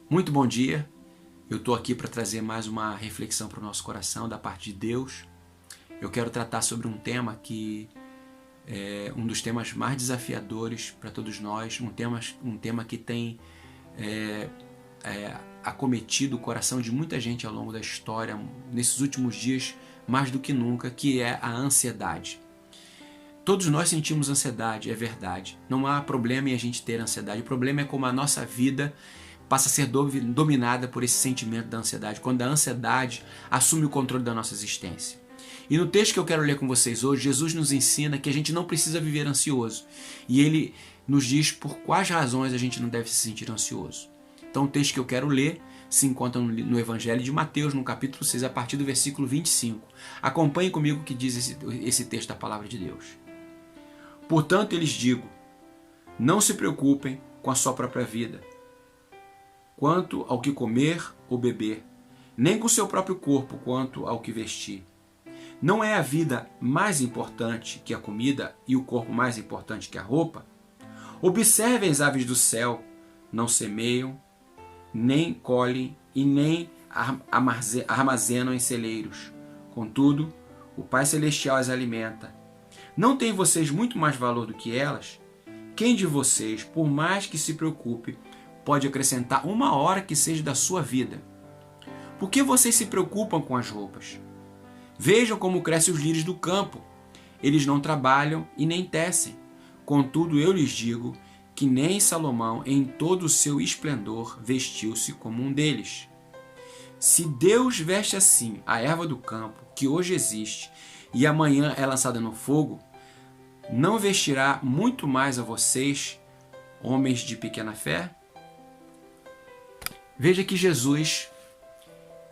Muito bom dia, eu estou aqui para trazer mais uma reflexão para o nosso coração da parte de Deus. Eu quero tratar sobre um tema que é um dos temas mais desafiadores para todos nós, um tema que tem acometido o coração de muita gente ao longo da história, nesses últimos dias, mais do que nunca, que é a ansiedade. Todos nós sentimos ansiedade, é verdade. Não há problema em a gente ter ansiedade. O problema é como a nossa vida passa a ser dominada por esse sentimento da ansiedade, quando a ansiedade assume o controle da nossa existência. E no texto que eu quero ler com vocês hoje, Jesus nos ensina que a gente não precisa viver ansioso. E ele nos diz por quais razões a gente não deve se sentir ansioso. Então o texto que eu quero ler se encontra no Evangelho de Mateus, no capítulo 6, a partir do versículo 25. Acompanhe comigo o que diz esse texto da palavra de Deus. Portanto, eu lhes digo, não se preocupem com a sua própria vida, quanto ao que comer ou beber, nem com o seu próprio corpo quanto ao que vestir. Não é a vida mais importante que a comida e o corpo mais importante que a roupa? Observem as aves do céu, não semeiam, nem colhem e nem armazenam em celeiros. Contudo, o Pai Celestial as alimenta. Não têm vocês muito mais valor do que elas? Quem de vocês, por mais que se preocupe, pode acrescentar uma hora que seja da sua vida? Por que vocês se preocupam com as roupas? Vejam como crescem os lírios do campo. Eles não trabalham e nem tecem. Contudo, eu lhes digo que nem Salomão, em todo o seu esplendor, vestiu-se como um deles. Se Deus veste assim a erva do campo, que hoje existe, e amanhã é lançada no fogo, não vestirá muito mais a vocês, homens de pequena fé? Veja que Jesus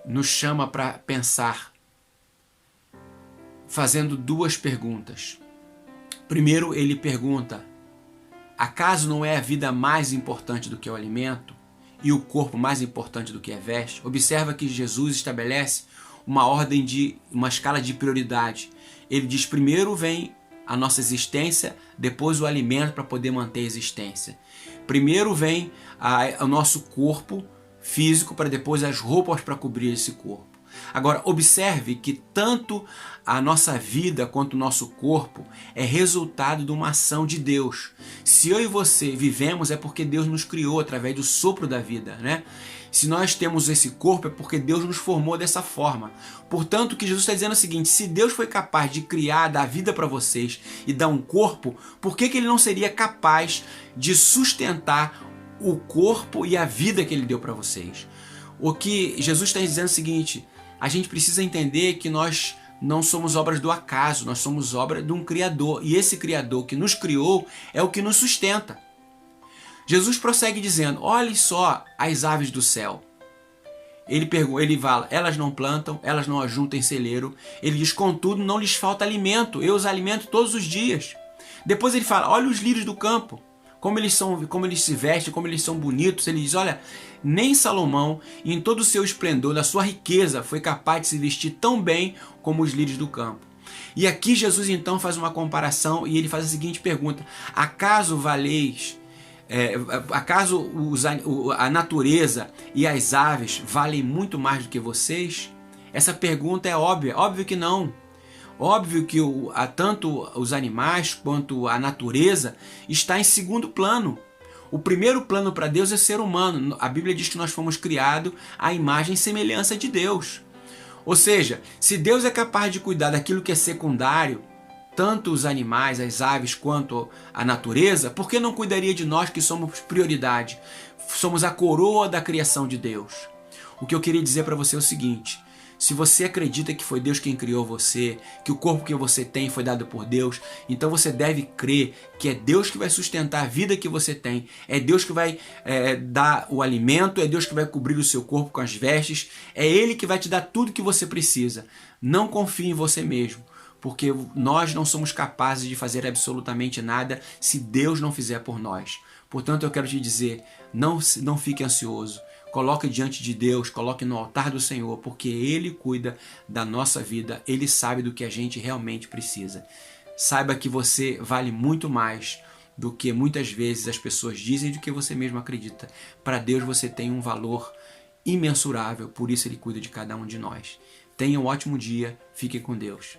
nos chama para pensar, fazendo duas perguntas. Primeiro, ele pergunta, acaso não é a vida mais importante do que o alimento e o corpo mais importante do que a veste? Observa que Jesus estabelece uma escala de prioridade. Ele diz, primeiro vem a nossa existência, depois o alimento para poder manter a existência. Primeiro vem o nosso corpo físico, para depois as roupas para cobrir esse corpo. Agora, observe que tanto a nossa vida quanto o nosso corpo é resultado de uma ação de Deus. Se eu e você vivemos, é porque Deus nos criou através do sopro da vida, né? Se nós temos esse corpo, é porque Deus nos formou dessa forma. Portanto, o que Jesus está dizendo é o seguinte, se Deus foi capaz de criar, dar vida para vocês e dar um corpo, por que Ele não seria capaz de sustentar o corpo e a vida que Ele deu para vocês? O que Jesus está dizendo é o seguinte, a gente precisa entender que nós não somos obras do acaso, nós somos obra de um Criador. E esse Criador que nos criou é o que nos sustenta. Jesus prossegue dizendo, olhe só as aves do céu. Ele fala, elas não plantam, elas não ajuntam em celeiro. Ele diz, contudo, não lhes falta alimento, eu os alimento todos os dias. Depois ele fala, olha os lírios do campo, como eles se vestem, como eles são bonitos. Ele diz, olha, nem Salomão, em todo o seu esplendor, na sua riqueza, foi capaz de se vestir tão bem como os lírios do campo. E aqui Jesus então faz uma comparação e ele faz a seguinte pergunta, acaso a natureza e as aves valem muito mais do que vocês? Essa pergunta é óbvia, óbvio que não. Óbvio que tanto os animais quanto a natureza está em segundo plano. O primeiro plano para Deus é ser humano. A Bíblia diz que nós fomos criados à imagem e semelhança de Deus. Ou seja, se Deus é capaz de cuidar daquilo que é secundário, tanto os animais, as aves, quanto a natureza, por que não cuidaria de nós que somos prioridade? Somos a coroa da criação de Deus. O que eu queria dizer para você é o seguinte, se você acredita que foi Deus quem criou você, que o corpo que você tem foi dado por Deus, então você deve crer que é Deus que vai sustentar a vida que você tem, é Deus que vai dar o alimento, é Deus que vai cobrir o seu corpo com as vestes, é Ele que vai te dar tudo que você precisa. Não confie em você mesmo, porque nós não somos capazes de fazer absolutamente nada se Deus não fizer por nós. Portanto, eu quero te dizer, não fique ansioso. Coloque diante de Deus, coloque no altar do Senhor, porque Ele cuida da nossa vida, Ele sabe do que a gente realmente precisa. Saiba que você vale muito mais do que muitas vezes as pessoas dizem e do que você mesmo acredita. Para Deus você tem um valor imensurável, por isso Ele cuida de cada um de nós. Tenha um ótimo dia, fique com Deus.